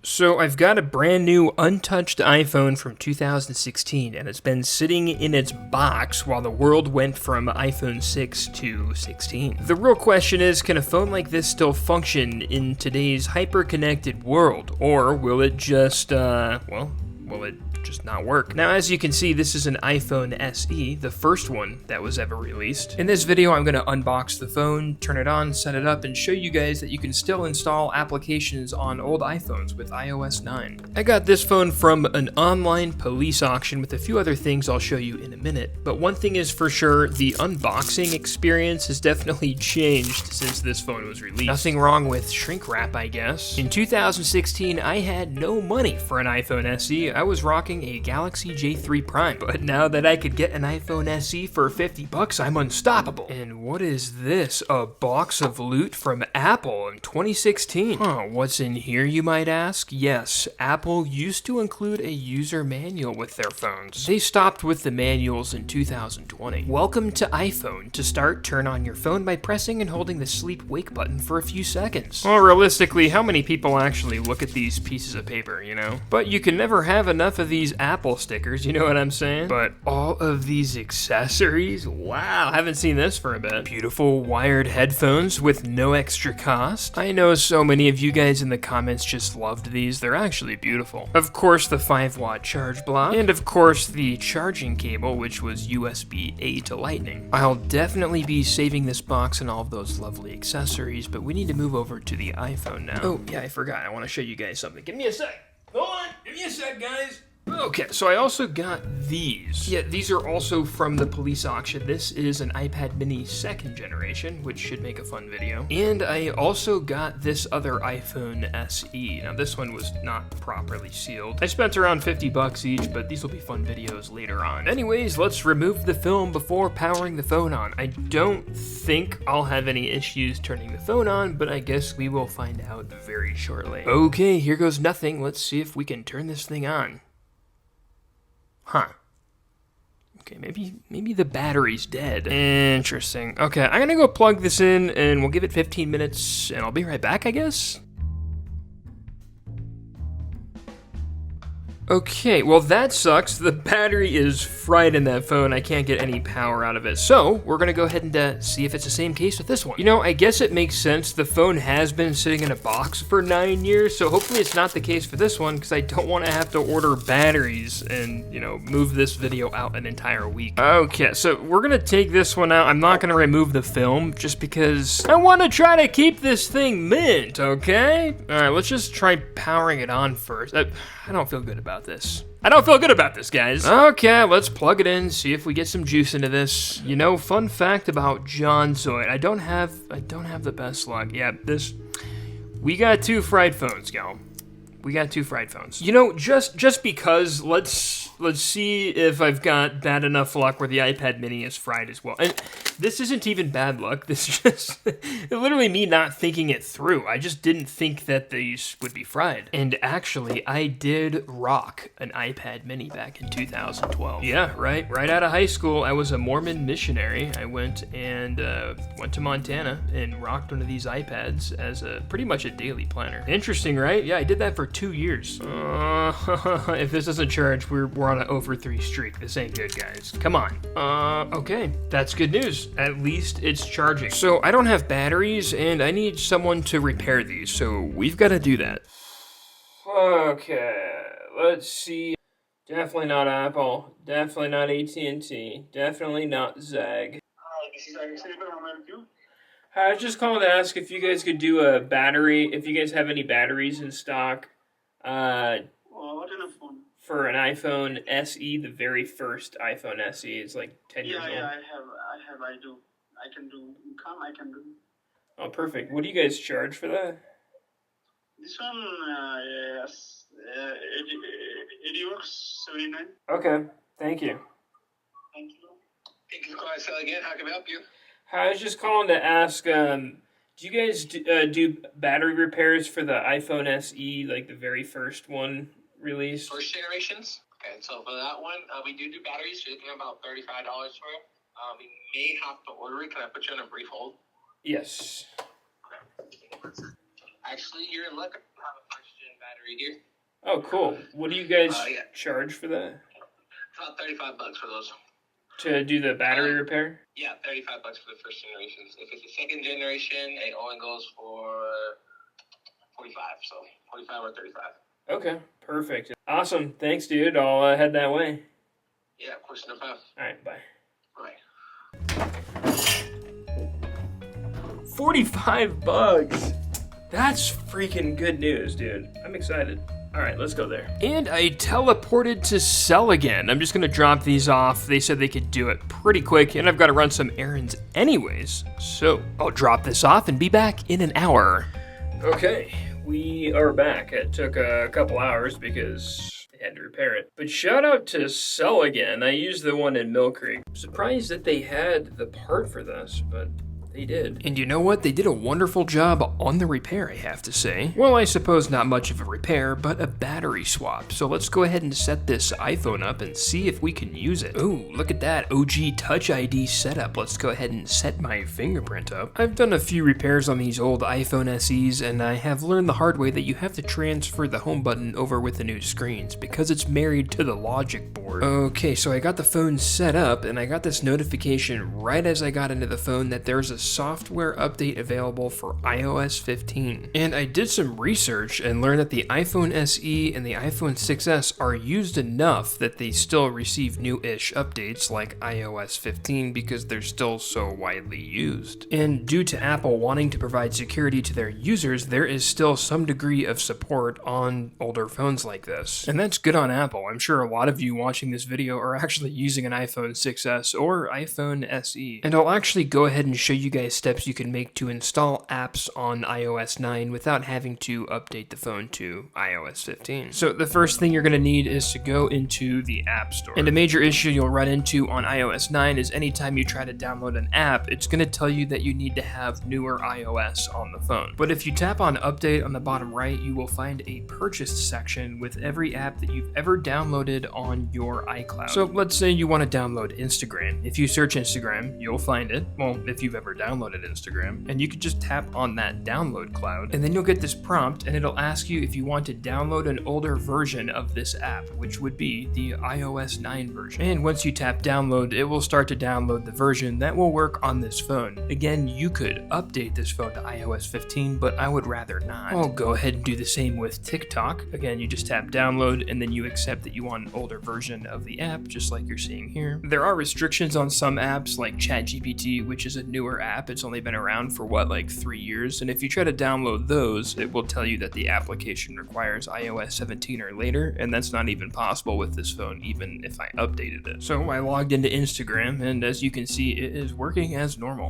So I've got a brand new untouched iPhone from 2016, and it's been sitting in its box while the world went from iPhone 6 to 16. The real question is, can a phone like this still function in today's hyper-connected world? Or will it just, will it just not work? Now, as you can see, this is an iPhone SE, the first one that was ever released. In this video, I'm going to unbox the phone, turn it on, set it up, and show you guys that you can still install applications on old iPhones with iOS 9. I got this phone from an online police auction with a few other things I'll show you in a minute, but one thing is for sure, the unboxing experience has definitely changed since this phone was released. Nothing wrong with shrink wrap, I guess. In 2016, I had no money for an iPhone SE. I was rocking a Galaxy J3 Prime, but now that I could get an iPhone SE for 50 bucks, I'm unstoppable. And what is this? A box of loot from Apple in 2016. Huh, what's in here, you might ask? Yes, Apple used to include a user manual with their phones. They stopped with the manuals in 2020. Welcome to iPhone. To start, turn on your phone by pressing and holding the sleep-wake button for a few seconds. Well, realistically, how many people actually look at these pieces of paper, you know? But you can never have enough of these Apple stickers, you know what I'm saying? But all of these accessories, wow, haven't seen this for a bit. Beautiful wired headphones with no extra cost. I know so many of you guys in the comments just loved these. They're actually beautiful. Of course, the 5-watt charge block, and of course the charging cable, which was USB-A to Lightning. I'll definitely be saving this box and all of those lovely accessories, but we need to move over to the iPhone now. Oh yeah, I forgot. I want to show you guys something. Give me a sec. Hold on. Give me a sec, guys. Okay, so I also got these. Yeah, these are also from the police auction. This is an iPad mini 2nd generation, which should make a fun video. And I also got this other iPhone SE. Now, this one was not properly sealed. I spent around 50 bucks each, but these will be fun videos later on. Anyways, let's remove the film before powering the phone on. I don't think I'll have any issues turning the phone on, but I guess we will find out very shortly. Okay, here goes nothing. Let's see if we can turn this thing on. Huh. Okay, maybe the battery's dead. Interesting. Okay, I'm gonna go plug this in and we'll give it 15 minutes and I'll be right back, I guess. Okay, well that sucks. The battery is fried in that phone. I can't get any power out of it. So, we're gonna go ahead and see if it's the same case with this one. You know, I guess it makes sense. The phone has been sitting in a box for 9 years, so hopefully it's not the case for this one, because I don't want to have to order batteries and, you know, move this video out an entire week. Okay, so we're gonna take this one out. I'm not gonna remove the film, just because I want to try to keep this thing mint, okay? Alright, let's just try powering it on first. I don't feel good about this. I don't feel good about this, guys. Okay, let's plug it in, see if we get some juice into this. You know, fun fact about Johnzoid, I don't have the best luck. Yeah, we got 2 fried phones, y'all. We got 2 fried phones. You know, just because, let's see if I've got bad enough luck where the iPad mini is fried as well. And this isn't even bad luck. This is just literally me not thinking it through. I just didn't think that these would be fried. And actually, I did rock an iPad mini back in 2012. Yeah, right out of high school, I was a Mormon missionary. I went to Montana and rocked one of these iPads as pretty much a daily planner. Interesting, right? Yeah, I did that for 2 years. If this doesn't charge, we're on an over 3 streak. This ain't good, guys. Come on. Okay, that's good news. At least it's charging. So I don't have batteries, and I need someone to repair these, so we've got to do that. Okay, let's see. Definitely not Apple. Definitely not AT&T. Definitely not Zag. Hi, this is Alexander. How may I help you? I was just calling to ask if you guys could do a battery, if you guys have any batteries in stock. What kind of phone? For an iPhone SE, the very first iPhone SE is like 10 years old. Yeah, I do. I can do. I can do. Oh, perfect. What do you guys charge for that? This one, yes, 80 works, 79. Okay, thank you. Thank you. Thank you for calling Sell Again. How can I help you? I was just calling to ask, do you guys do battery repairs for the iPhone SE, like the very first one released? First generations? Okay, so for that one, we do batteries. You're looking at about $35 for it. We may have to order it. Can I put you on a brief hold? Yes. Okay. Actually, you're in luck. I have a first-gen battery factory here. Oh, cool. What do you guys Yeah. charge for that? It's about $35 for those. To do the battery repair? Yeah, $35 for the first generations. If it's a second generation, it only goes for 45. So 45 or 35. Okay, perfect. Awesome. Thanks, dude. I'll head that way. Yeah, of course, no problem. All right, bye. Bye. 45 bucks. That's freaking good news, dude. I'm excited. All right, let's go there. And I teleported to Cell again. I'm just gonna drop these off. They said they could do it pretty quick, and I've got to run some errands anyways. So I'll drop this off and be back in an hour. Okay, we are back. It took a couple hours because they had to repair it. But shout out to Cell again. I used the one in Mill Creek. Surprised that they had the part for this, but they did. And you know what? They did a wonderful job on the repair, I have to say. Well, I suppose not much of a repair, but a battery swap. So let's go ahead and set this iPhone up and see if we can use it. Ooh, look at that OG Touch ID setup. Let's go ahead and set my fingerprint up. I've done a few repairs on these old iPhone SEs, and I have learned the hard way that you have to transfer the home button over with the new screens because it's married to the logic board. Okay, so I got the phone set up, and I got this notification right as I got into the phone that there's a software update available for iOS 15. And I did some research and learned that the iPhone SE and the iPhone 6S are used enough that they still receive new-ish updates like iOS 15 because they're still so widely used. And due to Apple wanting to provide security to their users, there is still some degree of support on older phones like this. And that's good on Apple. I'm sure a lot of you watching this video are actually using an iPhone 6S or iPhone SE. And I'll actually go ahead and show you guys steps you can make to install apps on iOS 9 without having to update the phone to iOS 15. So the first thing you're going to need is to go into the App Store. And a major issue you'll run into on iOS 9 is anytime you try to download an app, it's going to tell you that you need to have newer iOS on the phone. But if you tap on Update on the bottom right, you will find a purchased section with every app that you've ever downloaded on your iCloud. So let's say you want to download Instagram. If you search Instagram, you'll find it. Well, if you've ever downloaded Instagram, and you could just tap on that download cloud, and then you'll get this prompt, and it'll ask you if you want to download an older version of this app, which would be the iOS 9 version. And once you tap download, it will start to download the version that will work on this phone. Again, you could update this phone to iOS 15, but I would rather not. I'll go ahead and do the same with TikTok. Again, you just tap download, and then you accept that you want an older version of the app, just like you're seeing here. There are restrictions on some apps, like ChatGPT, which is a newer app. It's only been around for like 3 years, and if you try to download those, it will tell you that the application requires iOS 17 or later, and that's not even possible with this phone, even if I updated it. So I logged into Instagram, and as you can see, it is working as normal.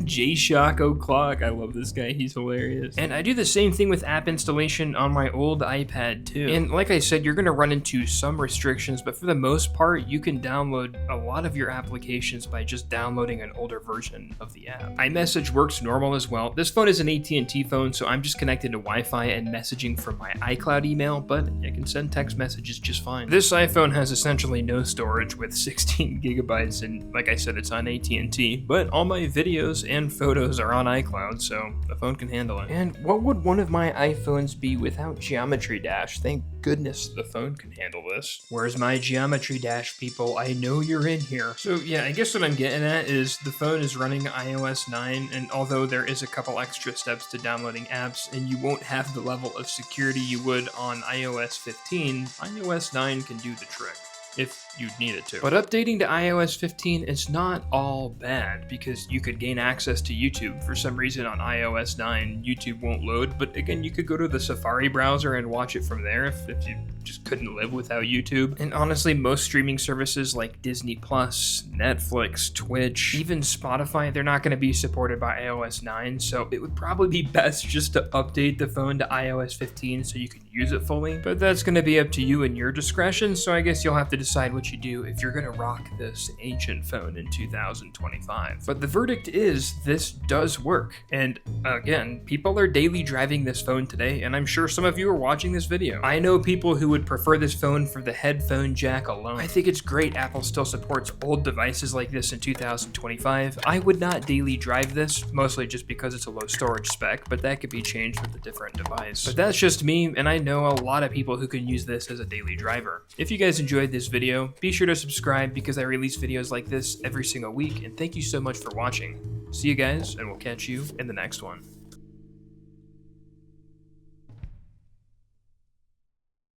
J-Shock O'Clock, I love this guy, he's hilarious. And I do the same thing with app installation on my old iPad too. And like I said, you're gonna run into some restrictions, but for the most part, you can download a lot of your applications by just downloading an older version of the app. iMessage works normal as well. This phone is an AT&T phone, so I'm just connected to Wi-Fi and messaging from my iCloud email, but I can send text messages just fine. This iPhone has essentially no storage with 16 gigabytes, and like I said, it's on AT&T, but all my videos and photos are on iCloud, so the phone can handle it. And what would one of my iPhones be without Geometry Dash? Thank goodness the phone can handle this. Where's my Geometry Dash, people? I know you're in here. So yeah, I guess what I'm getting at is the phone is running iOS 9, and although there is a couple extra steps to downloading apps, and you won't have the level of security you would on iOS 15, iOS 9 can do the trick, if you'd need it to. But updating to iOS 15 is not all bad, because you could gain access to YouTube. For some reason on iOS 9, YouTube won't load, but again, you could go to the Safari browser and watch it from there if you just couldn't live without YouTube. And honestly, most streaming services like Disney+, Netflix, Twitch, even Spotify, they're not going to be supported by iOS 9, so it would probably be best just to update the phone to iOS 15 so you can use it fully. But that's going to be up to you and your discretion, so I guess you'll have to decide what you do if you're gonna rock this ancient phone in 2025. But the verdict is this does work. And again, people are daily driving this phone today, and I'm sure some of you are watching this video. I know people who would prefer this phone for the headphone jack alone. I think it's great Apple still supports old devices like this in 2025. I would not daily drive this, mostly just because it's a low storage spec, but that could be changed with a different device. But that's just me, and I know a lot of people who can use this as a daily driver. If you guys enjoyed this video, be sure to subscribe because I release videos like this every single week, and thank you so much for watching. See you guys, and we'll catch you in the next one.